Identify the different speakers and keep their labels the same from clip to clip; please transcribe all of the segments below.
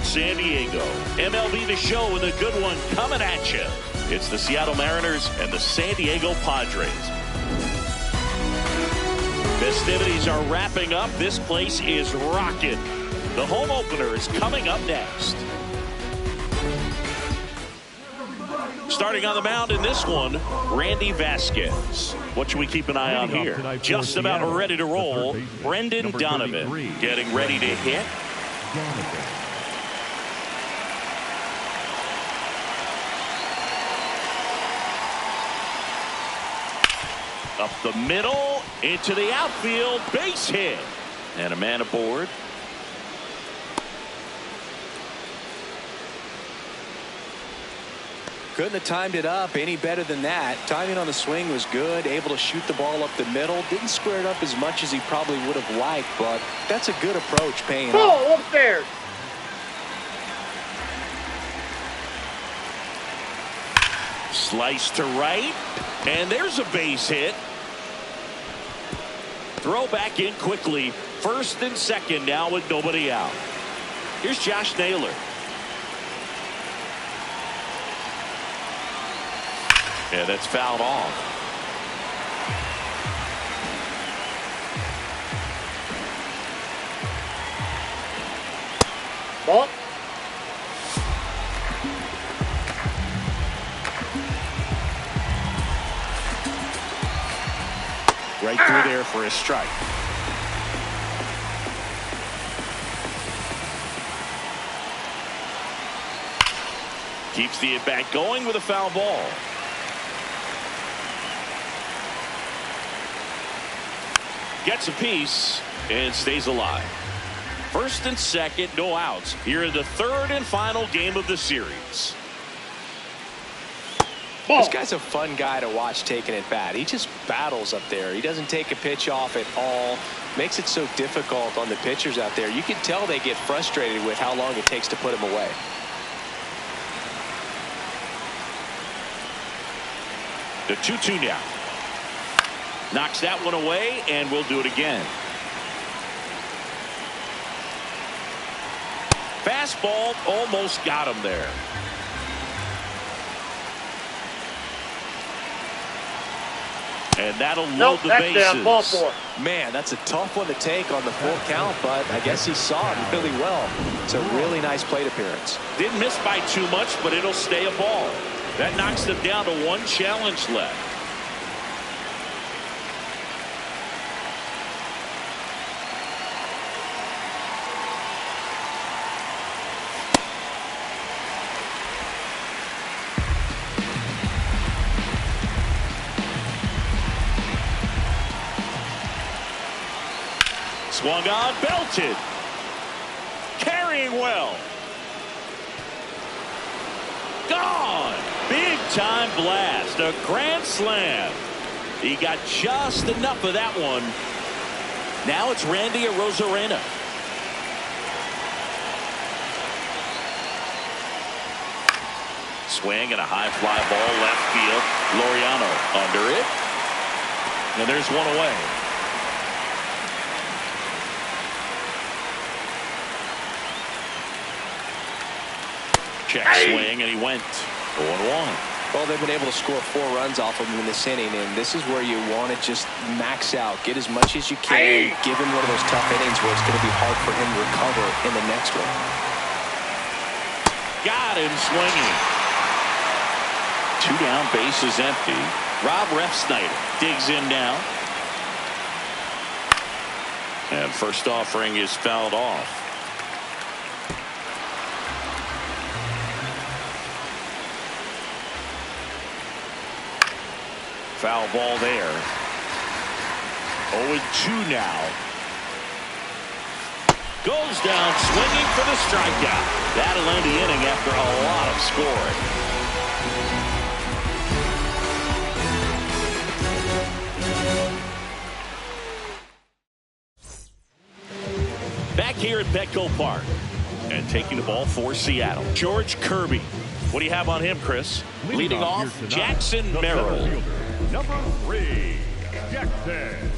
Speaker 1: San Diego. MLB The Show with a good one coming at you. It's the Seattle Mariners and the San Diego Padres. Festivities are wrapping up. This place is rocking. The home opener is coming up next. Starting on the mound in this one, Randy Vasquez. What should we keep an eye on here? Just about ready to roll, Brendan Donovan. Getting ready to hit. Up the middle, into the outfield, base hit. And a man aboard.
Speaker 2: Couldn't have timed it up any better than that. Timing on the swing was good. Able to shoot the ball up the middle. Didn't square it up as much as he probably would have liked, but that's a good approach paying off.
Speaker 3: Upstairs.
Speaker 1: Slice to right, and there's a base hit. Throw back in quickly. First and second now with nobody out. Here's Josh Naylor. Yeah, that's fouled off.
Speaker 3: Ball.
Speaker 1: Right through there for a strike. Keeps the at-bat going with a foul ball. Gets a piece and stays alive. First and second, no outs. Here in the third and final game of the series.
Speaker 3: Ball.
Speaker 2: This guy's a fun guy to watch taking at bat. He just battles up there. He doesn't take a pitch off at all. Makes it so difficult on the pitchers out there. You can tell they get frustrated with how long it takes to put him away.
Speaker 1: The 2-2 now. Knocks that one away, and we'll do it again. Fastball almost got him there. And that'll load the bases.
Speaker 3: Down, ball four.
Speaker 2: Man, that's a tough one to take on the full count, but I guess he saw it really well. It's a really nice plate appearance.
Speaker 1: Didn't miss by too much, but it'll stay a ball. That knocks them down to one challenge left. Swung on, belted. Carrying well. Gone. Big time blast. A grand slam. He got just enough of that one. Now it's Randy Arozarena. Swing and a high fly ball left field. Laureano under it. And there's one away. Check swing, and he went 0-1.
Speaker 2: Well, they've been able to score 4 runs off of him in this inning, and this is where you want to just max out. Get as much as you can. Give him one of those tough innings where it's going to be hard for him to recover in the next one.
Speaker 1: Got him swinging. 2 down, base is empty. Rob Refsnyder digs in now. And first offering is fouled off. Foul ball there. 0-2 now. Goes down swinging for the strikeout. That'll end the inning after a lot of scoring. Back here at Petco Park. And taking the ball for Seattle, George Kirby. What do you have on him, Chris? Leading off, Jackson Merrill.
Speaker 4: Number 3, Jackson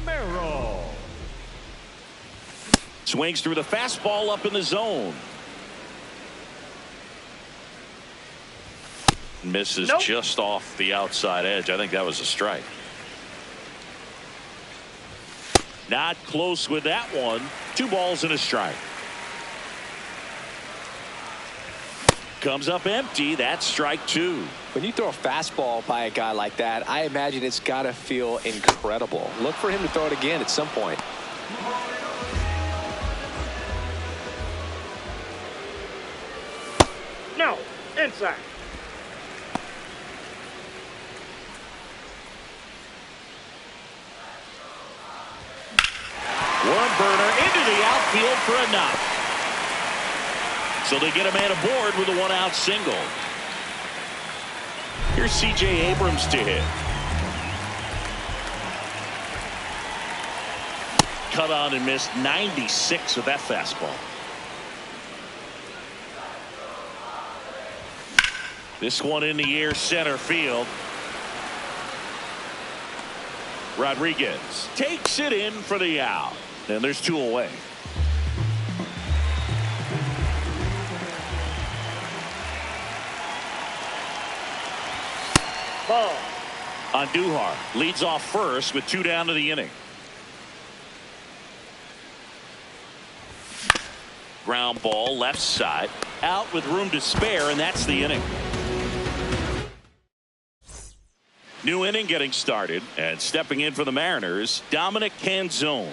Speaker 4: Merrill.
Speaker 1: Swings through the fastball up in the zone. Misses just off the outside edge. I think that was a strike. Not close with that one. 2 balls and a strike. Comes up empty. That's strike 2.
Speaker 2: When you throw a fastball by a guy like that, I imagine it's got to feel incredible. Look for him to throw it again at some point.
Speaker 3: No, inside.
Speaker 1: Worm burner into the outfield for a knock. So they get a man aboard with a 1-out single. Here's C.J. Abrams to hit. Cut on and missed 96 with that fastball. This one in the air, center field. Rodriguez takes it in for the out. And there's 2 away.
Speaker 3: Ball.
Speaker 1: Andujar leads off first with 2 down to the inning. Ground ball left side. Out with room to spare, and that's the inning. New inning getting started, and stepping in for the Mariners, Dominic Canzone.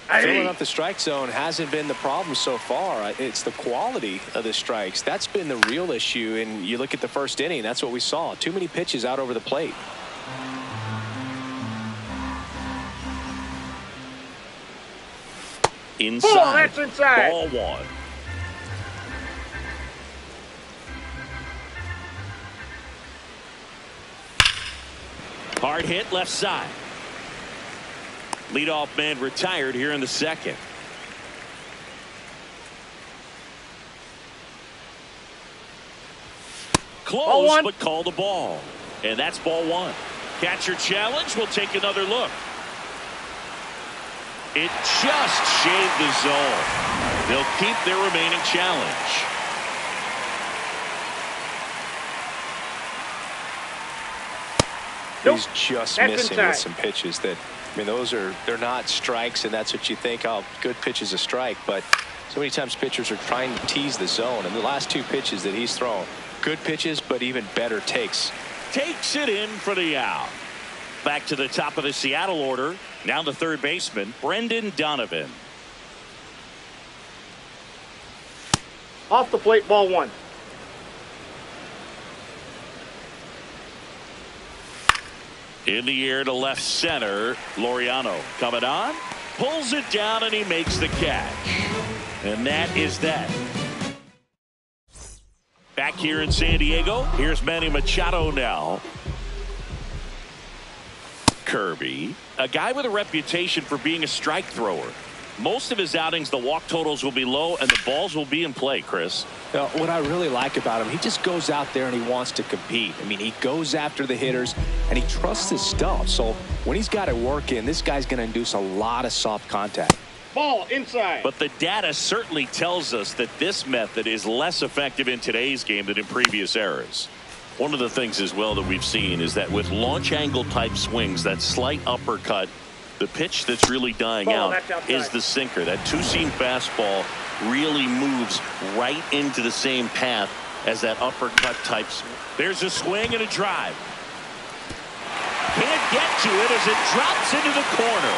Speaker 2: Filling up the strike zone hasn't been the problem so far. It's the quality of the strikes. That's been the real issue. And you look at the first inning, that's what we saw. Too many pitches out over the plate.
Speaker 1: Inside.
Speaker 3: Ball, that's inside.
Speaker 1: Ball 1. Hard hit left side. Leadoff man retired here in the second. Close, but called a ball. And that's ball 1. Catcher challenge. We'll take another look. It just shaved the zone. They'll keep their remaining challenge.
Speaker 2: He's just missing with some pitches that, I mean, they're not strikes, and that's what you think, oh, good pitch is a strike. But so many times pitchers are trying to tease the zone, and the last 2 pitches that he's thrown, good pitches, but even better takes.
Speaker 1: Takes it in for the out. Back to the top of the Seattle order. Now the third baseman, Brendan Donovan.
Speaker 3: Off the plate, ball 1.
Speaker 1: In the air to left center, Laureano coming on, pulls it down, and he makes the catch. And that is that. Back here in San Diego, here's Manny Machado now. Kirby, a guy with a reputation for being a strike thrower. Most of his outings, the walk totals will be low and the balls will be in play, Chris.
Speaker 2: Now, what I really like about him, he just goes out there and he wants to compete. I mean, he goes after the hitters and he trusts his stuff. So when he's got it working, this guy's going to induce a lot of soft contact.
Speaker 3: Ball inside.
Speaker 1: But the data certainly tells us that this method is less effective in today's game than in previous eras. One of the things as well that we've seen is that with launch angle type swings, that slight uppercut, the pitch that's really dying out is the sinker. That 2-seam fastball really moves right into the same path as that uppercut type. There's a swing and a drive. Can't get to it as it drops into the corner.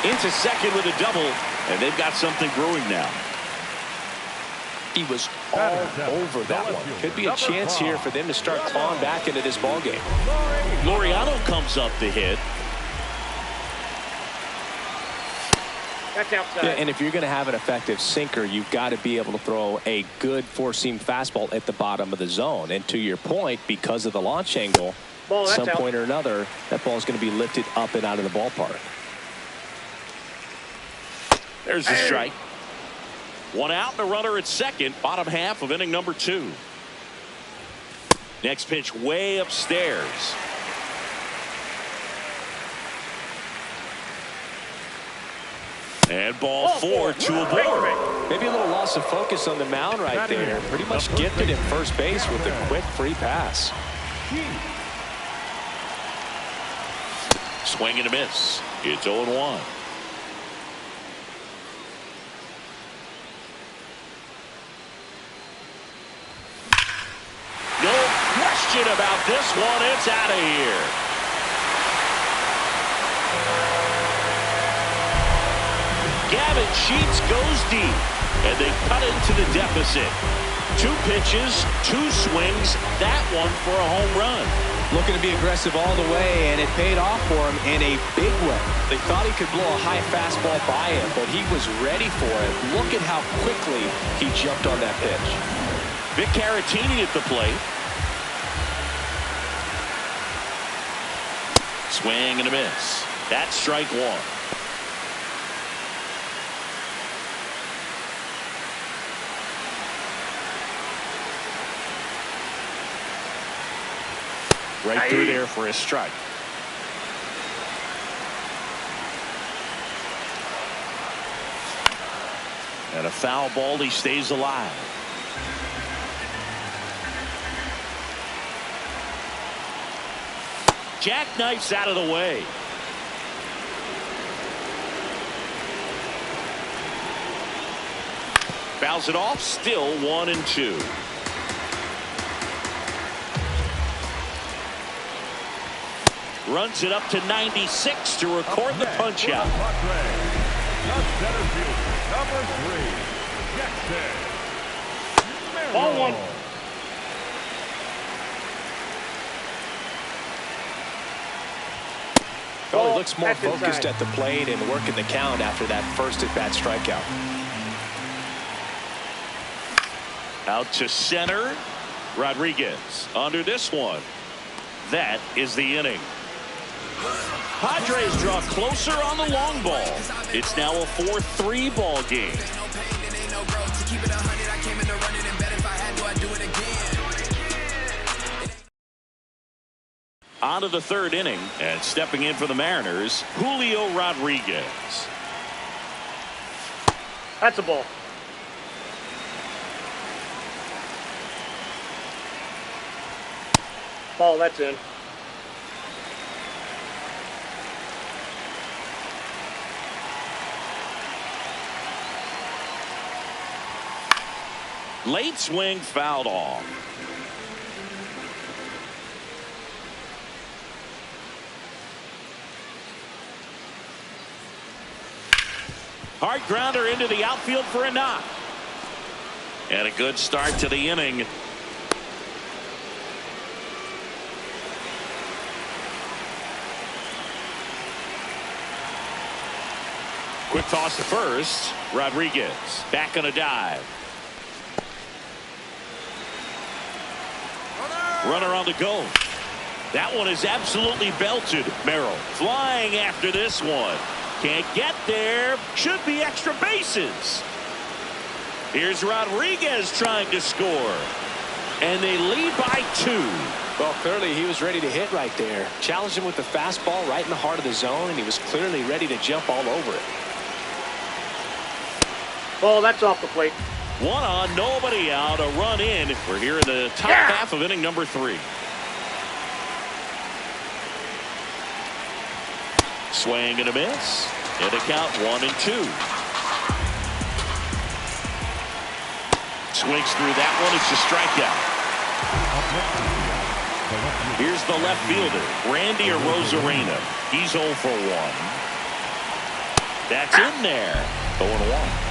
Speaker 1: Into second with a double, and they've got something brewing now.
Speaker 2: He was all over that one. Could be a chance here for them to start clawing back into this ballgame.
Speaker 1: Laureano comes up to hit.
Speaker 3: That's outside.
Speaker 2: Yeah, and if you're going to have an effective sinker, you've got to be able to throw a good 4-seam fastball at the bottom of the zone. And to your point, because of the launch angle, some point or another, that ball is going to be lifted up and out of the ballpark.
Speaker 1: There's the strike. 1 out and a runner at second, bottom half of inning number 2. Next pitch way upstairs. And ball 4, 2 aboard.
Speaker 2: Maybe a little loss of focus on the mound right there. Pretty much gifted at first base with a quick free pass.
Speaker 1: Swing and a miss. It's 0-1. No question about this one. It's out of here. Gavin Sheets goes deep, and they cut into the deficit. 2 pitches, 2 swings, that one for a home run.
Speaker 2: Looking to be aggressive all the way, and it paid off for him in a big way. They thought he could blow a high fastball by him, but he was ready for it. Look at how quickly he jumped on that pitch.
Speaker 1: Vic Caratini at the plate. Swing and a miss. That's strike 1. Right through there for a strike. And a foul ball. He stays alive. Jackknifes out of the way. Fouls it off. Still 1-2. Runs it up to 96 to record the punch out.
Speaker 3: Ball 1.
Speaker 2: Well, he looks more focused at the plate and working the count after that first at-bat strikeout.
Speaker 1: Out to center. Rodriguez under this one. That is the inning. Padres draw closer on the long ball. It's now a 4-3 ball game. On to the 3rd inning, and stepping in for the Mariners, Julio Rodriguez.
Speaker 3: That's a ball. Ball, that's in.
Speaker 1: Late swing fouled off. Hard grounder into the outfield for a knock. And a good start to the inning. Quick toss to first. Rodriguez back on a dive. Runner on the go. That one is absolutely belted. Merrill flying after this one. Can't get there. Should be extra bases. Here's Rodriguez trying to score. And they lead by 2.
Speaker 2: Well, clearly he was ready to hit right there. Challenged him with the fastball right in the heart of the zone, and he was clearly ready to jump all over it.
Speaker 3: Ball, that's off the plate.
Speaker 1: 1 on, nobody out, a run in. We're here in the top half of inning number 3. Swing and a miss. And a count 1-2. Swings through that one. It's a strikeout. Here's the left fielder, Randy Arozarena. He's 0 for 1. That's in there. 0-1.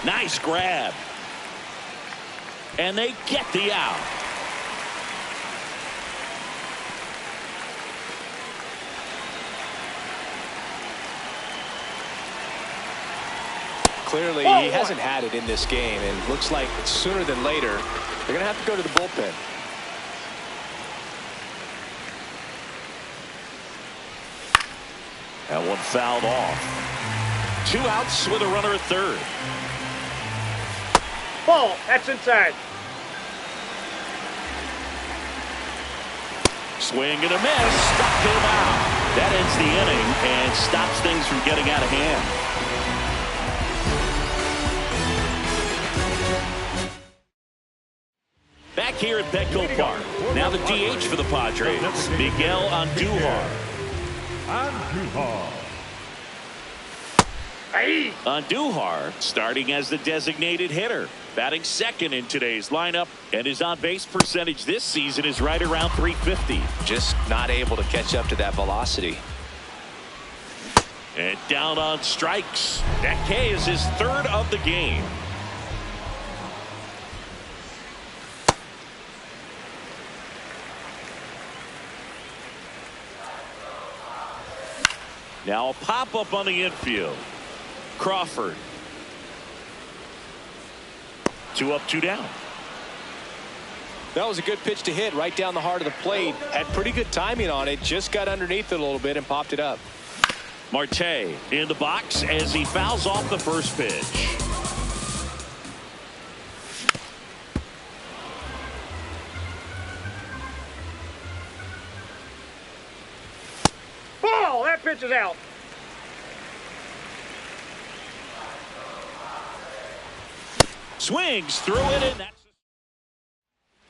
Speaker 1: Nice grab. And they get the out.
Speaker 2: Clearly, he hasn't had it in this game, and looks like sooner than later, they're going to have to go to the bullpen.
Speaker 1: That one fouled off. 2 outs with a runner at 3rd.
Speaker 3: Ball, that's inside.
Speaker 1: Swing and a miss. Struck him out. That ends the inning and stops things from getting out of hand. Back here at Petco Park. Now the DH for the Padres, Miguel Andujar. Andujar starting as the designated hitter, batting second in today's lineup, and his on-base percentage this season is right around .350.
Speaker 2: Just not able to catch up to that velocity.
Speaker 1: And down on strikes. That K is his third of the game. Now a pop-up on the infield. Crawford. 2 up, 2 down.
Speaker 2: That was a good pitch to hit right down the heart of the plate. Had pretty good timing on it. Just got underneath it a little bit and popped it up.
Speaker 1: Marte in the box as he fouls off the first pitch.
Speaker 3: Ball! That pitch is out.
Speaker 1: Swings through it, and that's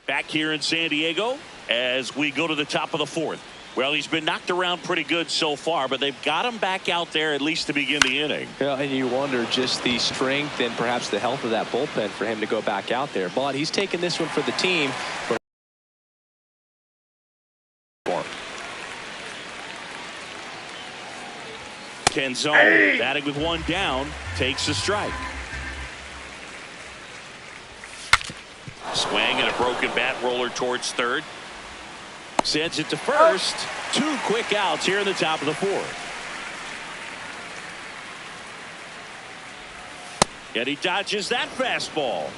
Speaker 1: back here in San Diego as we go to the top of the fourth. Well, he's been knocked around pretty good so far, but they've got him back out there at least to begin the inning.
Speaker 2: Yeah, and you wonder just the strength and perhaps the health of that bullpen for him to go back out there. But he's taking this one for the team.
Speaker 1: Canzone batting with 1 down, takes a strike. Swing and a broken bat roller towards third. Sends it to first. 2 quick outs here in the top of the fourth. And he dodges that fastball.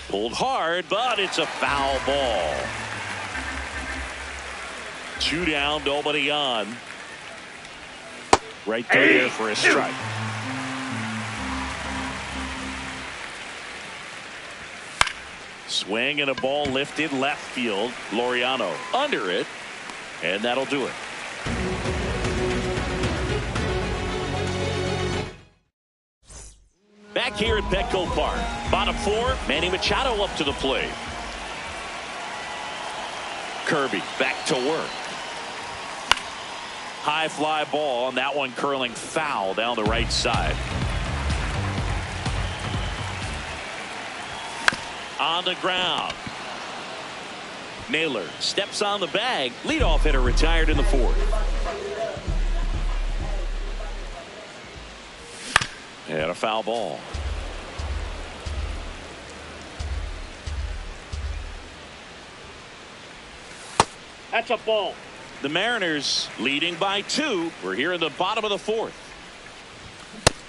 Speaker 1: Pulled hard, but it's a foul ball. 2 down, nobody on. Right there for a strike. Swing and a ball lifted left field. Laureano under it, and that'll do it. Back here at Petco Park, bottom 4, Manny Machado up to the plate. Kirby back to work. High fly ball, and that one curling foul down the right side. On the ground. Naylor steps on the bag. Leadoff hitter retired in the 4th. And a foul ball.
Speaker 3: That's a ball.
Speaker 1: The Mariners leading by 2. We're here in the bottom of the 4th.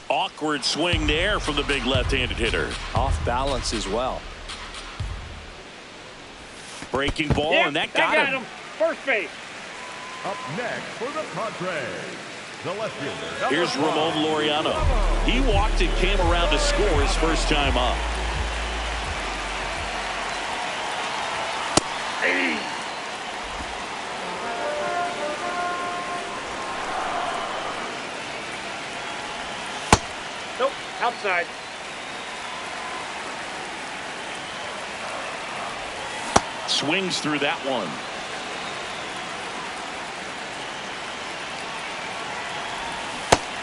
Speaker 1: Awkward swing there from the big left-handed hitter.
Speaker 2: Off balance as well.
Speaker 1: Breaking ball, and that got him.
Speaker 3: First base.
Speaker 4: Up next for the Padres, the left fielder.
Speaker 1: Here's Ramon Laureano. He walked and came around to score his first time up.
Speaker 3: Nope, outside.
Speaker 1: Swings through that one.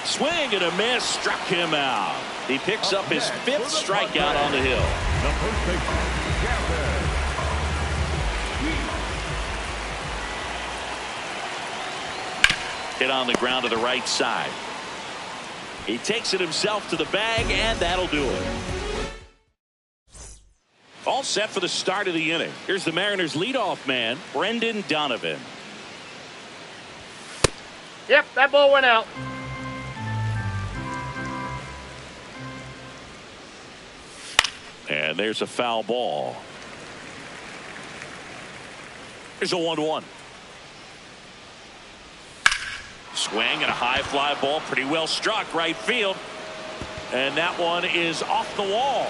Speaker 1: Swing and a miss, struck him out. He picks up his 5th strikeout on the hill.
Speaker 4: The first baseman, Gavin.
Speaker 1: Hit on the ground to the right side. He takes it himself to the bag, and that'll do it. All set for the start of the inning. Here's the Mariners leadoff man, Brendan Donovan.
Speaker 3: Yep, that ball went out.
Speaker 1: And there's a foul ball. Here's a 1-1. Swing and a high fly ball, pretty well struck right field. And that one is off the wall.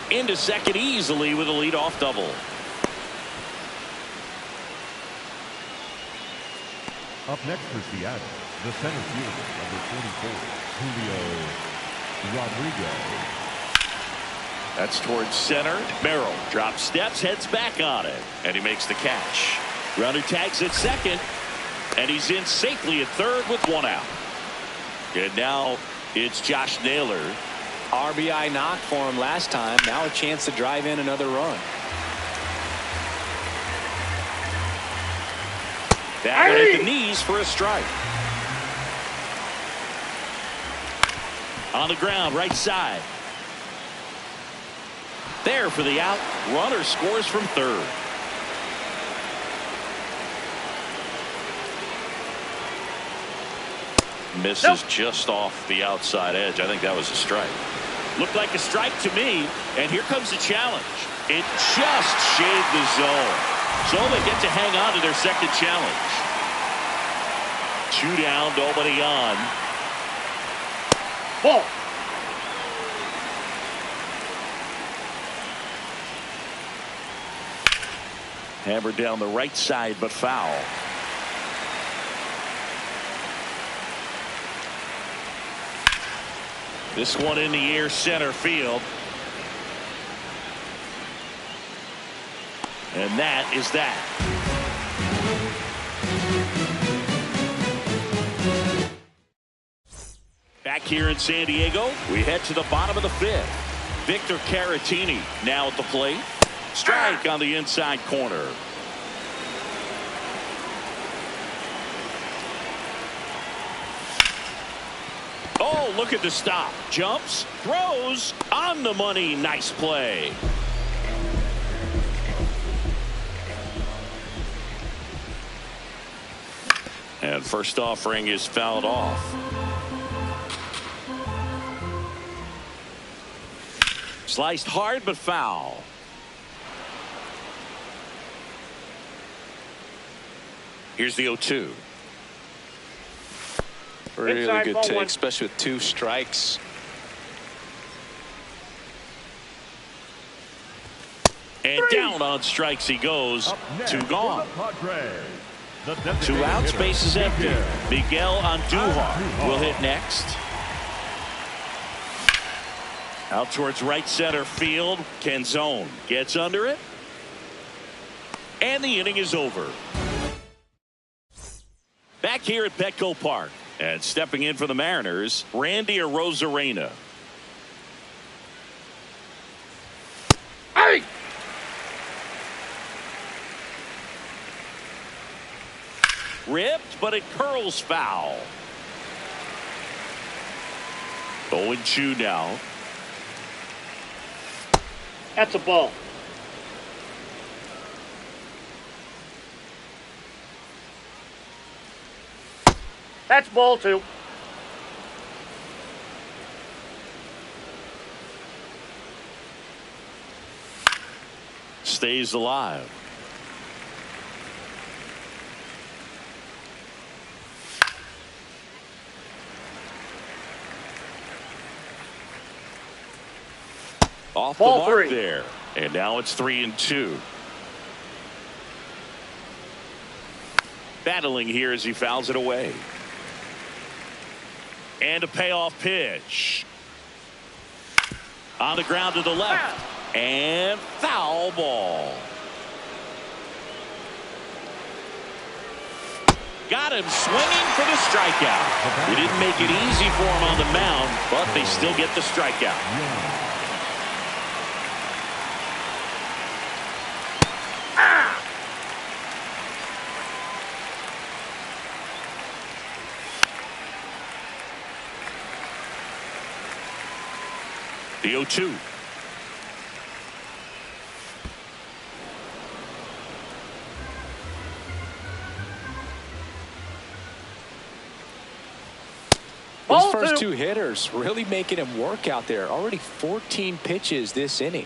Speaker 1: Into second easily with a leadoff double.
Speaker 4: Up next for Seattle, the center fielder, number 24, Julio Rodriguez.
Speaker 1: That's towards center. Merrill drops steps, heads back on it, and he makes the catch. Runner tags at second, and he's in safely at third with one out. And now it's Josh Naylor.
Speaker 2: RBI knock for him last time. Now a chance to drive in another run.
Speaker 1: That one at the knees for a strike. On the ground, right side. There for the out. Runner scores from third. Misses just off the outside edge. I think that was a strike. Looked like a strike to me. And here comes the challenge. It just shaved the zone. So they get to hang on to their second challenge. 2 down, nobody on.
Speaker 3: Ball.
Speaker 1: Hammered down the right side, but foul. This one in the air, center field. And that is that. Back here in San Diego, we head to the bottom of the fifth. Victor Caratini now at the plate. Strike on the inside corner. Oh, look at the stop. Jumps, throws, on the money. Nice play. And first offering is fouled off. Sliced hard, but foul. Here's the 0-2.
Speaker 2: Really
Speaker 3: Inside,
Speaker 2: good
Speaker 3: ball
Speaker 2: take,
Speaker 3: one.
Speaker 2: especially with 2 strikes.
Speaker 1: And down on strikes he goes.
Speaker 4: Up next
Speaker 1: 2 gone.
Speaker 4: for the Padres, the
Speaker 1: 2
Speaker 4: designated
Speaker 1: outs,
Speaker 4: hitter,
Speaker 1: base is empty. Miguel Andujar will hit next. Out towards right center field. Canzone gets under it. And the inning is over. Back here at Petco Park. And stepping in for the Mariners, Randy Arozarena.
Speaker 3: Hey!
Speaker 1: Ripped, but it curls foul. 0-2 now.
Speaker 3: That's a ball. That's ball 2.
Speaker 1: Stays alive. Off the
Speaker 3: Ball
Speaker 1: mark
Speaker 3: 3.
Speaker 1: there. And now it's 3-2. Battling here as he fouls it away. And a payoff pitch. On the ground to the left. And foul ball. Got him swinging for the strikeout. He didn't make it easy for him on the mound, but they still get the strikeout. The 0-2.
Speaker 2: Those first 2 hitters really making him work out there. Already 14 pitches this inning.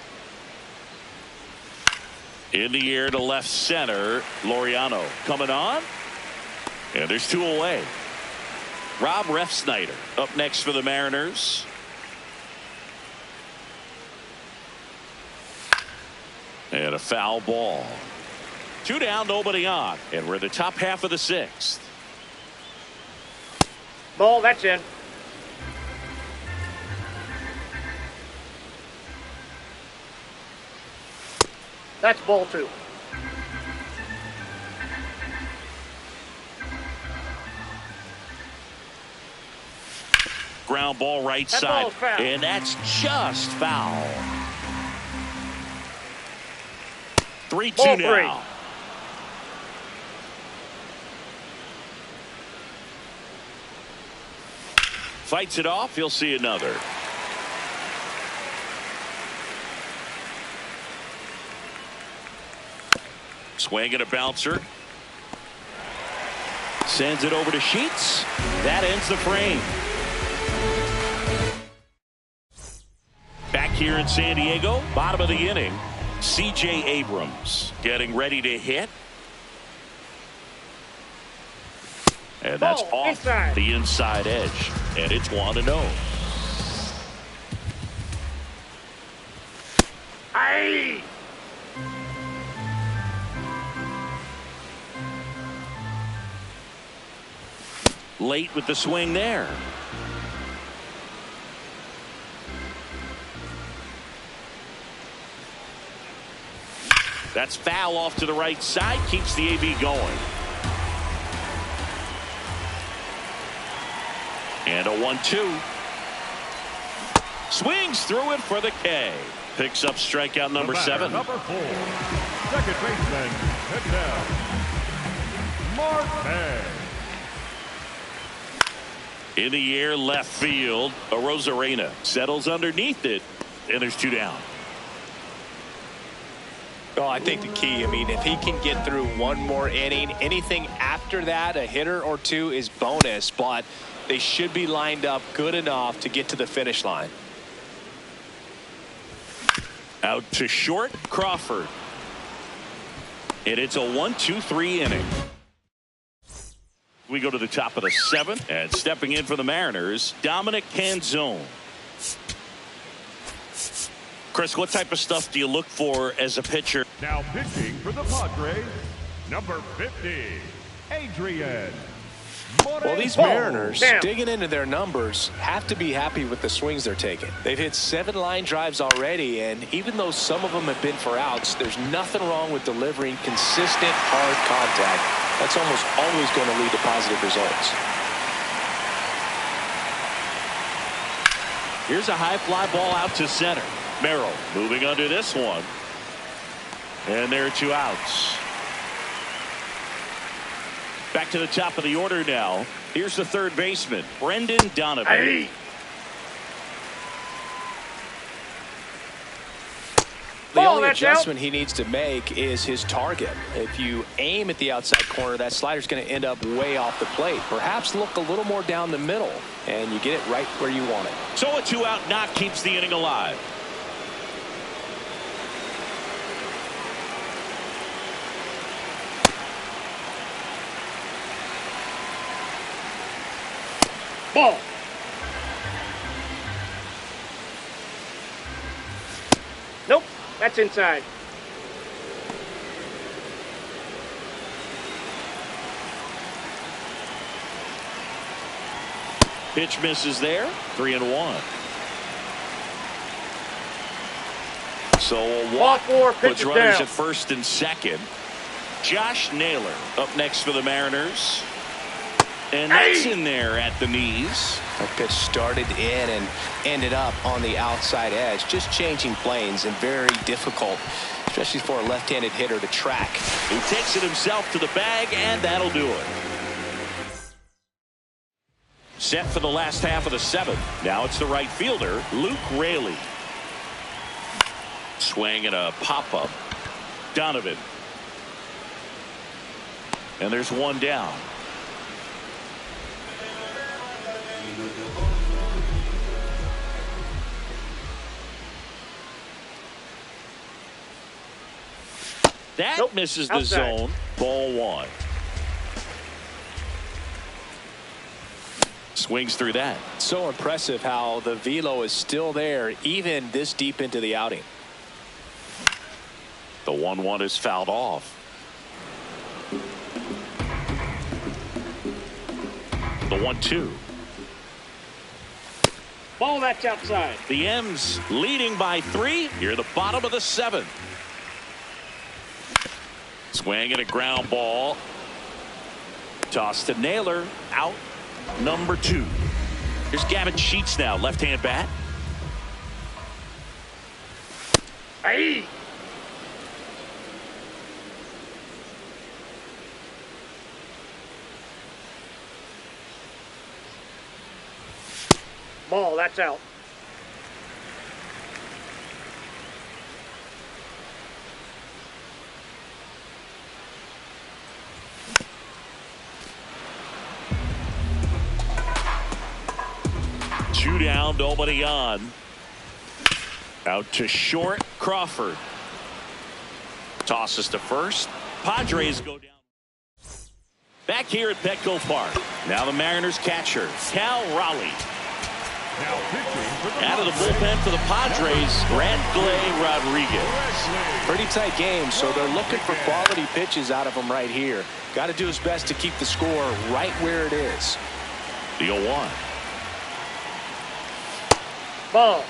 Speaker 1: In the air to left center. Laureano coming on. And there's 2 away. Rob Refsnyder up next for the Mariners. And a foul ball. 2 down, nobody on. And we're in the top half of the 6th.
Speaker 3: Ball, that's in. That's ball 2.
Speaker 1: Ground ball right
Speaker 3: That
Speaker 1: side.
Speaker 3: ball's foul.
Speaker 1: And that's just foul. 3-2
Speaker 3: Ball
Speaker 1: now. Fights it off. He'll see another. Swing and a bouncer. Sends it over to Sheets. That ends the frame. Back here in San Diego, bottom of the inning, C.J. Abrams getting ready to hit. And that's
Speaker 3: Ball,
Speaker 1: off
Speaker 3: inside.
Speaker 1: the inside edge. And it's 1-0.
Speaker 3: Aye.
Speaker 1: Late with the swing there. That's foul off to the right side. Keeps the AB going. And a 1-2. Swings through it for the K. Picks up strikeout number
Speaker 4: The batter,
Speaker 1: 7.
Speaker 4: Number 4. Second baseman, Hidell Marte.
Speaker 1: In the air, left field. Arozarena settles underneath it. And there's 2 down.
Speaker 2: Oh, I think the key, I mean, if he can get through one more inning, anything after that, a hitter or 2 is bonus, but they should be lined up good enough to get to the finish line.
Speaker 1: Out to short, Crawford. And it's a 1-2-3 inning. We go to the top of the 7th, and stepping in for the Mariners, Dominic Canzone. Chris, what type of stuff do you look for as a pitcher?
Speaker 4: Now pitching for the Padres, number 50, Adrian Morejon.
Speaker 2: Well, these Mariners,
Speaker 3: Damn.
Speaker 2: digging into their numbers, have to be happy with the swings they're taking. They've hit 7 line drives already, and even though some of them have been for outs, there's nothing wrong with delivering consistent, hard contact. That's almost always going to lead to positive results.
Speaker 1: Here's a high fly ball out to center. Merrill moving under this one. And there are 2 outs. Back to the top of the order now. Here's the third baseman, Brendan Donovan.
Speaker 3: Aye.
Speaker 2: The
Speaker 3: Ball,
Speaker 2: only
Speaker 3: that's
Speaker 2: adjustment he needs to make is his target. If you aim at the outside corner, that slider's going to end up way off the plate. Perhaps look a little more down the middle, and you get it right where you want it.
Speaker 1: So a 2-out knock keeps the inning alive.
Speaker 3: Ball. Nope. That's inside.
Speaker 1: Pitch misses there. 3-1. So a
Speaker 3: Ball
Speaker 1: walk
Speaker 3: 4,
Speaker 1: puts
Speaker 3: pitches
Speaker 1: runners
Speaker 3: down.
Speaker 1: at first and second. Josh Naylor up next for the Mariners. And that's
Speaker 3: Hey!
Speaker 1: in there at the knees.
Speaker 2: That pitch started in and ended up on the outside edge. Just changing planes and very difficult, especially for a left-handed hitter to track.
Speaker 1: He takes it himself to the bag, and that'll do it. Set for the last half of the 7th. Now it's the right fielder, Luke Raley. Swing and a pop-up. Donovan. And there's 1 down. That
Speaker 3: Nope.
Speaker 1: misses the
Speaker 3: Outside.
Speaker 1: zone. Ball 1. Swings through that.
Speaker 2: So impressive how the velo is still there even this deep into the outing.
Speaker 1: The 1-1 is fouled off. The 1-2.
Speaker 3: Ball, that's outside.
Speaker 1: The M's leading by 3 here at the bottom of the 7th. Swing and a ground ball. Toss to Naylor. Out number 2. Here's Gavin Sheets now, left-hand bat.
Speaker 3: Hey! Ball, that's out.
Speaker 1: Two down, nobody on. Out to short, Crawford. Tosses to first. Padres go down. Back here at Petco Park. Now the Mariners catcher, Cal Raleigh.
Speaker 4: Now pitching for the
Speaker 1: Out of the bullpen for the Padres, Bradley Rodriguez.
Speaker 2: Pretty tight game, so they're looking for quality pitches out of him right here. Got to do his best to keep the score right where it is.
Speaker 1: The 0-1.
Speaker 3: Ball.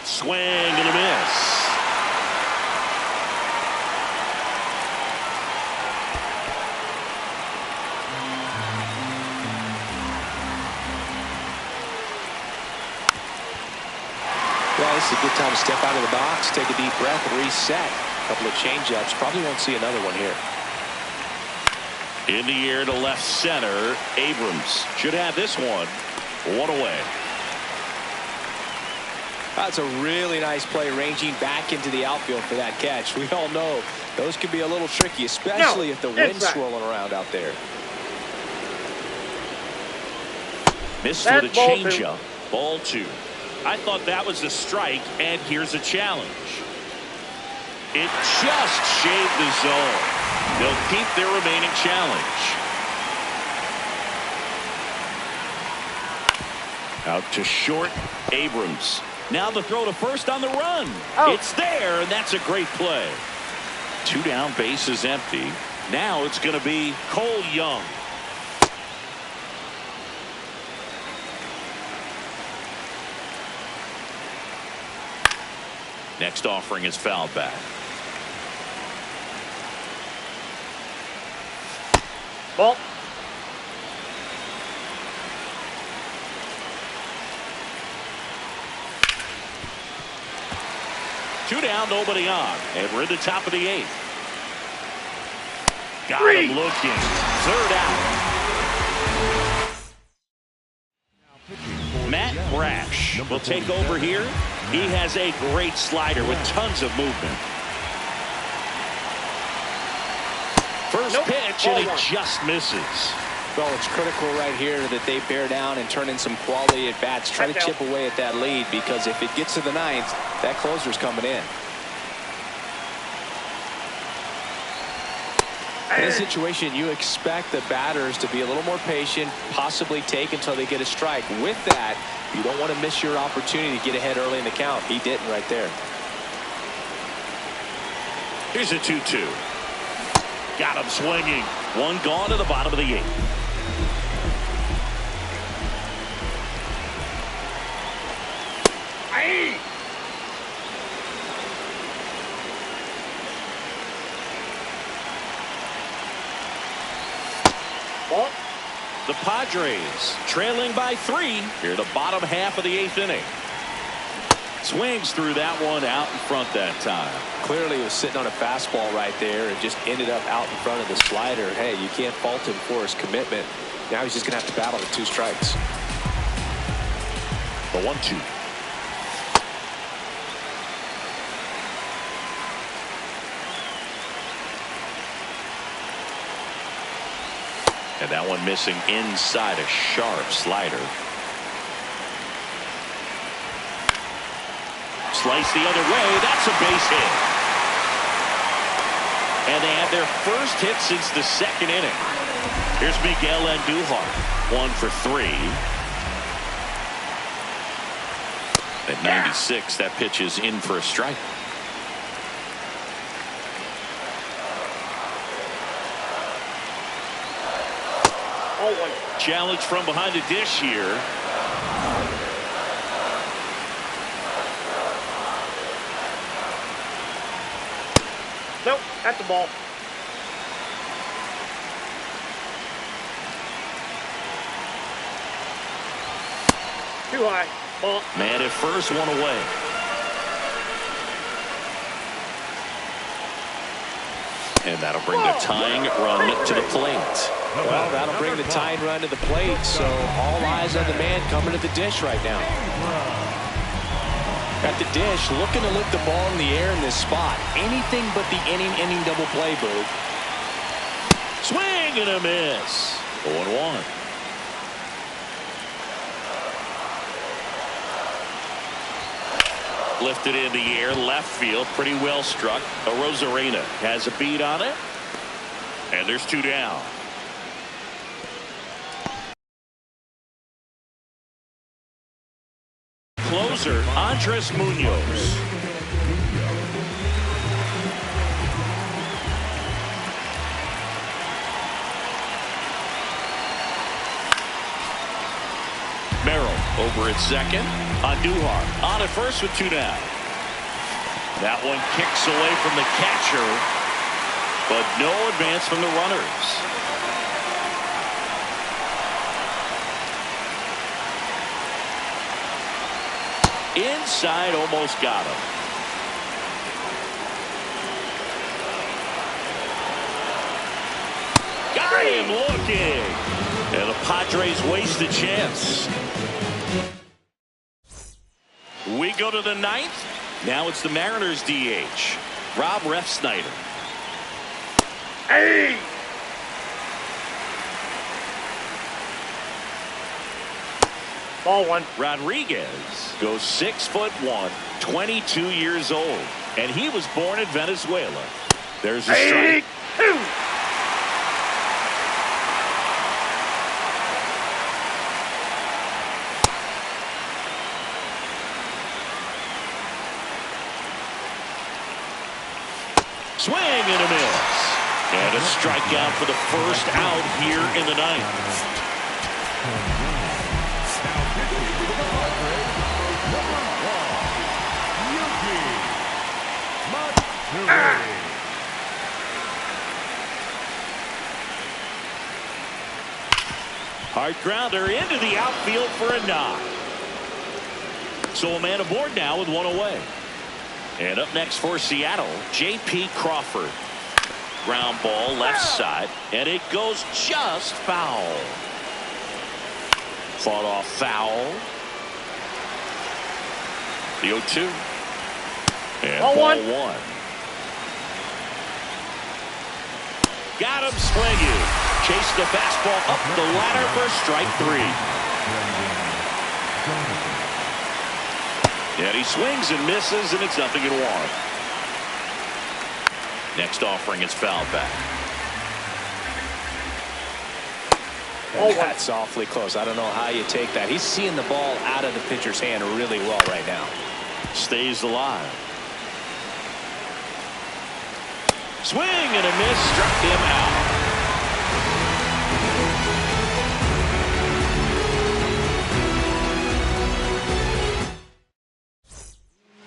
Speaker 1: Swing and a miss.
Speaker 2: Well, this is a good time to step out of the box, take a deep breath, and reset. A couple of changeups. Probably won't see another one here.
Speaker 1: In the air to left center, Abrams should have this one. 1 away.
Speaker 2: That's a really nice play, ranging back into the outfield for that catch. We all know those can be a little tricky, especially if the wind's swirling around out there.
Speaker 1: Missed with a changeup. Ball 2. I thought that was a strike, and here's a challenge. It just shaved the zone. They'll keep their remaining challenge. Out to short, Abrams. Now the throw to first on the run.
Speaker 3: Oh.
Speaker 1: It's there, and that's a great play. 2 down, bases empty. Now it's going to be Cole Young. Next offering is fouled back.
Speaker 3: Ball.
Speaker 1: Two down, nobody on. And we're at the top of the 8th. Got him looking. Third out. Matt Brash will take over here. He has a great slider with tons of movement. First pitch, and he just misses.
Speaker 2: Well, it's critical right here that they bear down and turn in some quality at bats. Try to chip away at that lead, because if it gets to the 9th, that closer's coming in. In this situation, you expect the batters to be a little more patient, possibly take until they get a strike. With that, you don't want to miss your opportunity to get ahead early in the count. He didn't right there.
Speaker 1: Here's a 2-2. Got him swinging. One gone to the bottom of the 8th.
Speaker 3: Hey! Ball.
Speaker 1: The Padres trailing by 3 here, the bottom half of the 8th inning. Swings through that one, out in front that time.
Speaker 2: Clearly he was sitting on a fastball right there and just ended up out in front of the slider. Hey, you can't fault him for his commitment. Now he's just going to have to battle with 2 strikes.
Speaker 1: The 1-2. And that one missing inside, a sharp slider. Slice the other way. That's a base hit. And they have their first hit since the 2nd inning. Here's Miguel Andujar. 1 for 3. At 96, that pitch is in for a strike.
Speaker 3: Ball one.
Speaker 1: Challenge from behind the dish here.
Speaker 3: Nope, that's the ball. Too high. Ball.
Speaker 1: Man at first, one away. And that'll bring the tying run to the plate.
Speaker 2: Well, that'll bring the tying run to the plate. So all eyes on the man coming to the dish right now. At the dish, looking to lift the ball in the air in this spot. Anything but the inning double play, Boog.
Speaker 1: Swing and a miss. 0-1. Lifted in the air, left field, pretty well struck. Arozarena has a beat on it. And there's 2 down. Closer, Andres Munoz. Merrill over at second. Andujar on at first with 2 down. That one kicks away from the catcher, but no advance from the runners. Inside, almost got him. Got him looking. And the Padres waste a chance. We go to the 9th. Now it's the Mariners DH, Rob Refsnyder.
Speaker 3: Hey! Ball one.
Speaker 1: Rodriguez goes 6'1", 22 years old, and he was born in Venezuela. There's a strike.
Speaker 3: 2.
Speaker 1: Swing and a miss. And a strikeout for the first out here in the 9th. Hard grounder into the outfield for a knock. So a man aboard now with 1 away. And up next for Seattle, J.P. Crawford. Ground ball left side, and it goes just foul. Fought off foul. The 0-2. And ball one. Got him swinging. Chased the fastball up the ladder for strike 3. And he swings and misses, and it's 0-1. Next offering is fouled back.
Speaker 2: Oh, that's awfully close. I don't know how you take that. He's seeing the ball out of the pitcher's hand really well right now.
Speaker 1: Stays alive. Swing and a miss, struck him out.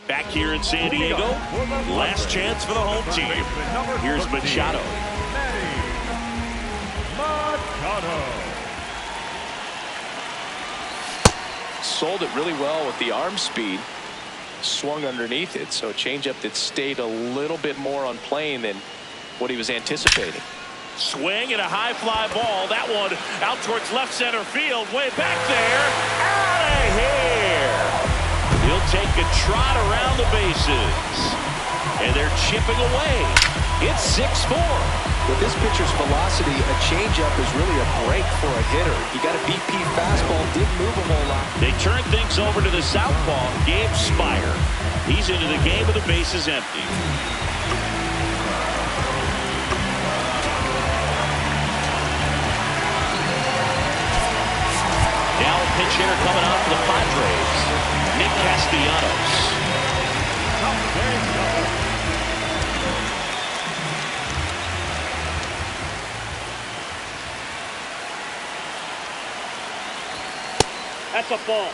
Speaker 1: Back here in San Diego, last chance for the home team. Here's Machado.
Speaker 2: Sold it really well with the arm speed. Swung underneath it, so a changeup that stayed a little bit more on plane than what he was anticipating.
Speaker 1: Swing and a high fly ball. That one out towards left center field. Way back there. Out of here. He'll take a trot around the bases. And they're chipping away. It's 6-4.
Speaker 2: With this pitcher's velocity, a changeup is really a break for a hitter. He got a BP fastball, didn't move a whole lot.
Speaker 1: They turn things over to the southpaw, Gabe Spire. He's into the game with the bases empty. Now a pinch hitter coming out for the Padres, Nick Castellanos.
Speaker 3: That's a ball.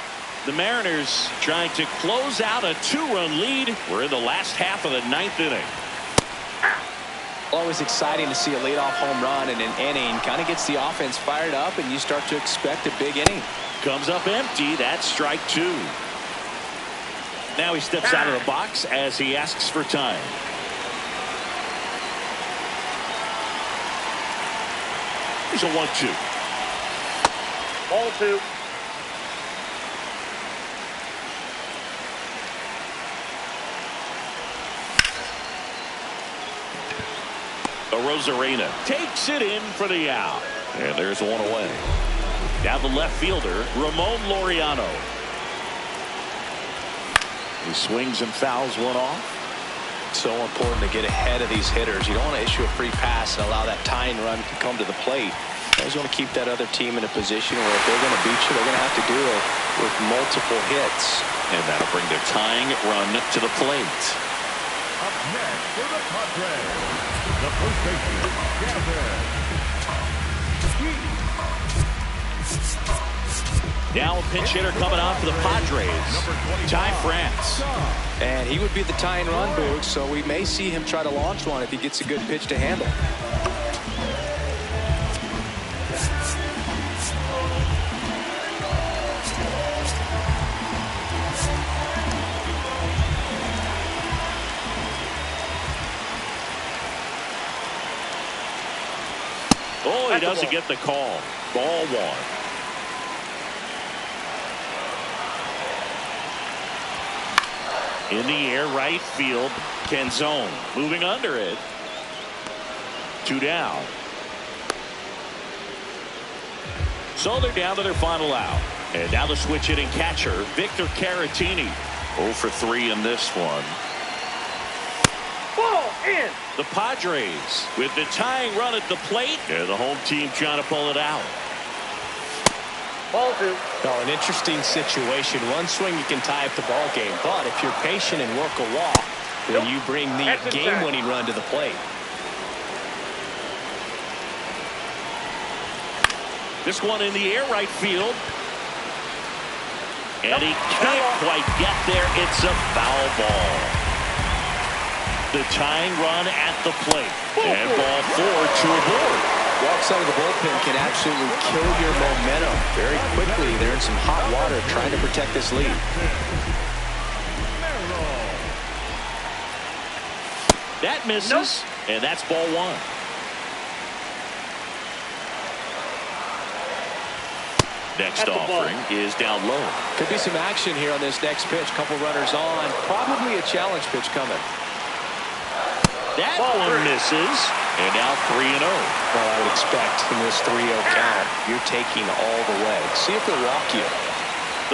Speaker 1: The Mariners trying to close out a 2-run lead. We're in the last half of the 9th inning.
Speaker 2: Always exciting to see a leadoff home run in an inning. Kind of gets the offense fired up, and you start to expect a big inning.
Speaker 1: Comes up empty. That's strike 2. Now he steps out of the box as he asks for time. Here's a 1-2.
Speaker 3: Ball 2.
Speaker 1: Arozarena takes it in for the out. And there's one away. Now the left fielder, Ramon Laureano. He swings and fouls one off.
Speaker 2: So important to get ahead of these hitters. You don't want to issue a free pass and allow that tying run to come to the plate. You always want to keep that other team in a position where if they're going to beat you, they're going to have to do it with multiple hits.
Speaker 1: And that'll bring the tying run to the plate.
Speaker 4: Up next for the Padres, the first baseman, Gavin.
Speaker 1: Now a pinch hitter coming on for the Padres, Ty France.
Speaker 2: And he would be the tying run, Boog, so we may see him try to launch one if he gets a good pitch to handle.
Speaker 1: Oh, he doesn't get the call. Ball 1. In the air, right field. Canzone moving under it. 2 down. So they're down to their final out. And now the switch hitting catcher, Victor Caratini. 0 for 3 in this one.
Speaker 3: Ball in.
Speaker 1: The Padres with the tying run at the plate. And the home team trying to pull it out.
Speaker 3: Ball 2.
Speaker 2: Oh, an interesting situation. One swing you can tie up the ball game, but if you're patient and work a walk, then you bring the game-winning run to the plate.
Speaker 1: This one in the air, right field. And he can't quite get there. It's a foul ball. The tying run at the plate. And ball 4 to a board.
Speaker 2: Walks out of the bullpen can absolutely kill your momentum very quickly. They're in some hot water trying to protect this lead.
Speaker 1: That misses, and that's ball 1. Next offering is down low.
Speaker 2: Could be some action here on this next pitch. Couple runners on. Probably a challenge pitch coming.
Speaker 1: That one misses. And now 3-0.
Speaker 2: Well, I would expect in this 3-0 count, you're taking all the way. See if they'll walk you.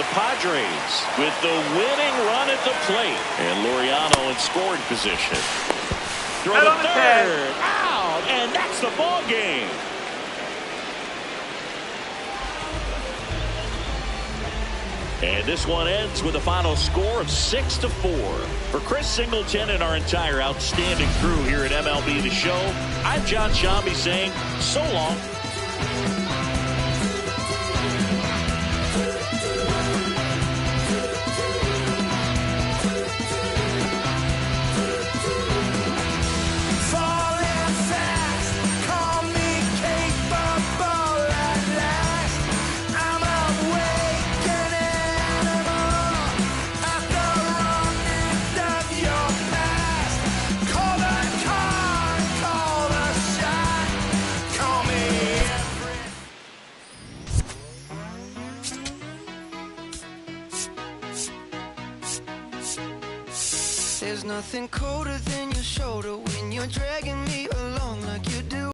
Speaker 1: The Padres with the winning run at the plate. And Laureano in scoring position. Throw to third. Out. And that's the ball game. And this one ends with a final score of 6-4. For Chris Singleton and our entire outstanding crew here at MLB The Show, I'm John Shambi saying so long.
Speaker 5: There's nothing colder than your shoulder when you're dragging me along like you do.